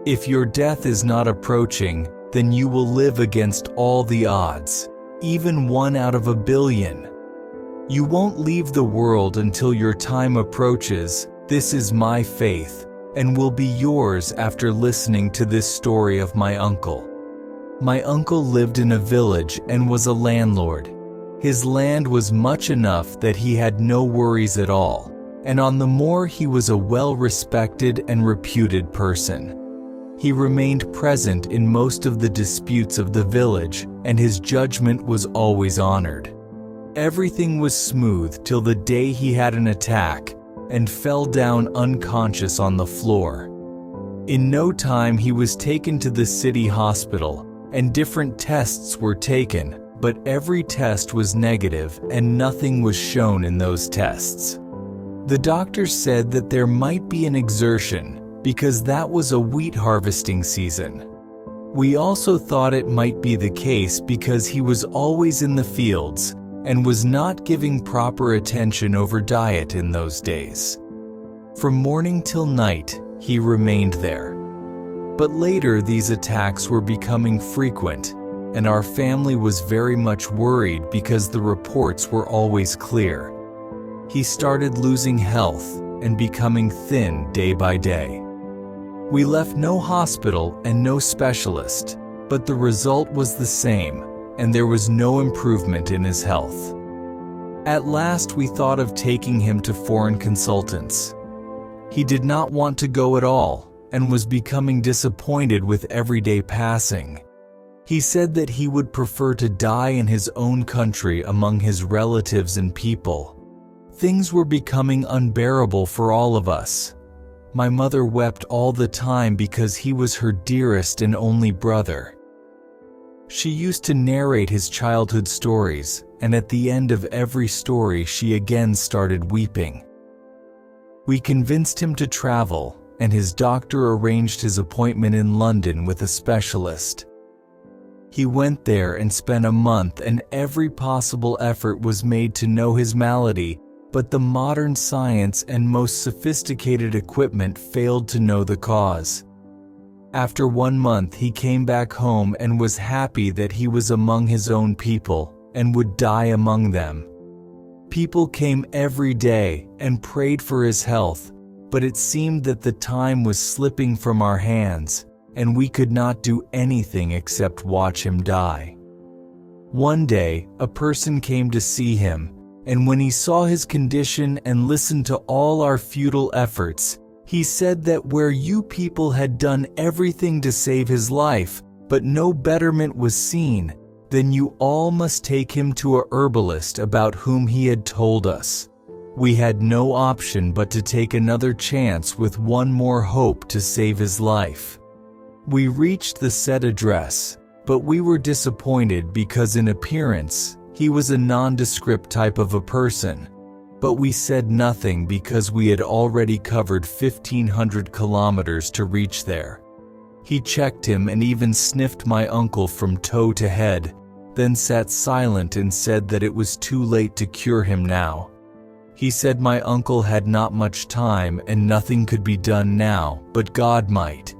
If your death is not approaching, then you will live against all the odds, even 1 out of a billion. You won't leave the world until your time approaches. This is my faith, and will be yours after listening to this story of my uncle. My uncle lived in a village and was a landlord. His land was much enough that he had no worries at all, and on the more he was a well-respected and reputed person. He remained present in most of the disputes of the village, and his judgment was always honored. Everything was smooth till the day he had an attack and fell down unconscious on the floor. In no time he was taken to the city hospital, and different tests were taken, but every test was negative and nothing was shown in those tests. The doctors said that there might be an exertion, because that was a wheat harvesting season. We also thought it might be the case because he was always in the fields and was not giving proper attention over diet in those days. From morning till night, he remained there. But later these attacks were becoming frequent, and our family was very much worried because the reports were always clear. He started losing health and becoming thin day by day. We left no hospital and no specialist, but the result was the same, and there was no improvement in his health. At last we thought of taking him to foreign consultants. He did not want to go at all, and was becoming disappointed with every day passing. He said that he would prefer to die in his own country among his relatives and people. Things were becoming unbearable for all of us. My mother wept all the time because he was her dearest and only brother. She used to narrate his childhood stories, and at the end of every story she again started weeping. We convinced him to travel, and his doctor arranged his appointment in London with a specialist. He went there and spent a month, and every possible effort was made to know his malady, but the modern science and most sophisticated equipment failed to know the cause. After 1 month he came back home and was happy that he was among his own people and would die among them. People came every day and prayed for his health, but it seemed that the time was slipping from our hands, and we could not do anything except watch him die. One day, a person came to see him, and when he saw his condition and listened to all our futile efforts, he said that where you people had done everything to save his life, but no betterment was seen, then you all must take him to a herbalist about whom he had told us. We had no option but to take another chance with one more hope to save his life. We reached the said address, but we were disappointed because in appearance, he was a nondescript type of a person. But we said nothing because we had already covered 1,500 kilometers to reach there. He checked him and even sniffed my uncle from toe to head, then sat silent and said that it was too late to cure him now. He said my uncle had not much time and nothing could be done now, but God might.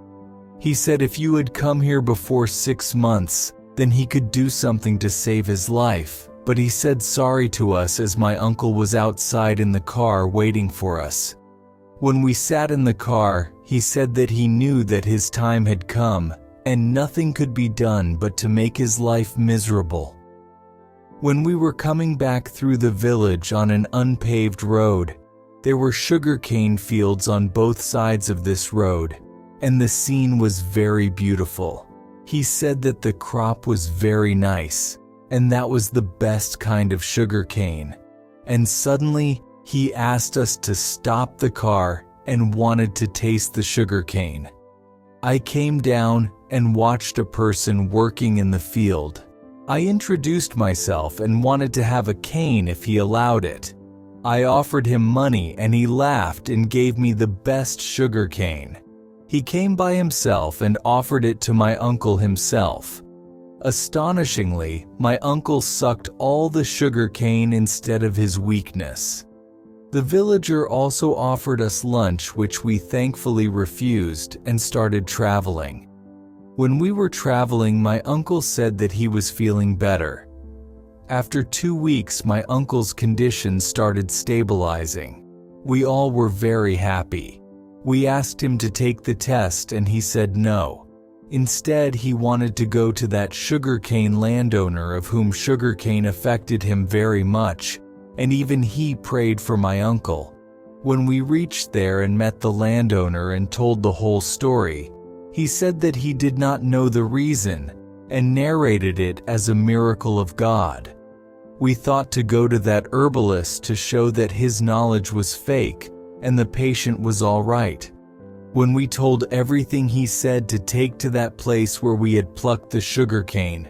He said if you had come here before 6 months, then he could do something to save his life. But he said sorry to us as my uncle was outside in the car waiting for us. When we sat in the car, he said that he knew that his time had come, and nothing could be done but to make his life miserable. When we were coming back through the village on an unpaved road, there were sugarcane fields on both sides of this road, and the scene was very beautiful. He said that the crop was very nice, and that was the best kind of sugarcane. And suddenly, he asked us to stop the car and wanted to taste the sugarcane. I came down and watched a person working in the field. I introduced myself and wanted to have a cane if he allowed it. I offered him money and he laughed and gave me the best sugarcane. He came by himself and offered it to my uncle himself. Astonishingly, my uncle sucked all the sugar cane instead of his weakness. The villager also offered us lunch, which we thankfully refused, and started traveling. When we were traveling, my uncle said that he was feeling better. After 2 weeks, my uncle's condition started stabilizing. We all were very happy. We asked him to take the test and he said no. Instead, he wanted to go to that sugarcane landowner of whom sugarcane affected him very much, and even he prayed for my uncle. When we reached there and met the landowner and told the whole story, he said that he did not know the reason and narrated it as a miracle of God. We thought to go to that herbalist to show that his knowledge was fake and the patient was all right. When we told everything he said to take to that place where we had plucked the sugarcane,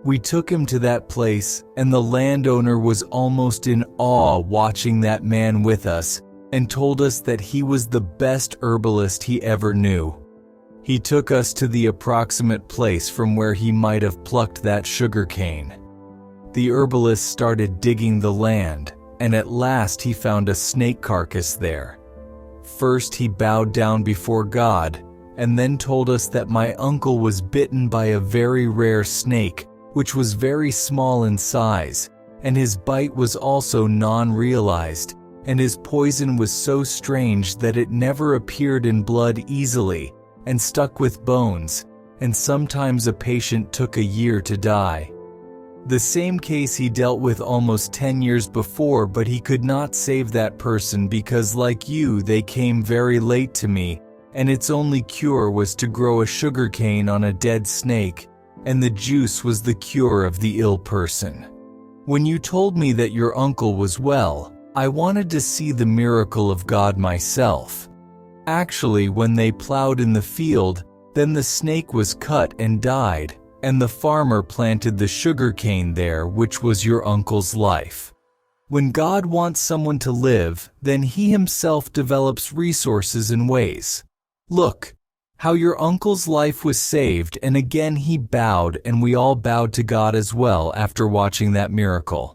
we took him to that place, and the landowner was almost in awe watching that man with us and told us that he was the best herbalist he ever knew. He took us to the approximate place from where he might have plucked that sugarcane. The herbalist started digging the land, and at last he found a snake carcass there. First he bowed down before God, and then told us that my uncle was bitten by a very rare snake, which was very small in size, and his bite was also non-realized, and his poison was so strange that it never appeared in blood easily, and stuck with bones, and sometimes a patient took a year to die. The same case he dealt with almost 10 years before, but he could not save that person because, like you, they came very late to me, and its only cure was to grow a sugarcane on a dead snake, and the juice was the cure of the ill person. When you told me that your uncle was well, I wanted to see the miracle of God myself. Actually, when they plowed in the field, then the snake was cut and died, and the farmer planted the sugarcane there, which was your uncle's life. When God wants someone to live, then he himself develops resources and ways. Look, how your uncle's life was saved, and again he bowed, and we all bowed to God as well after watching that miracle.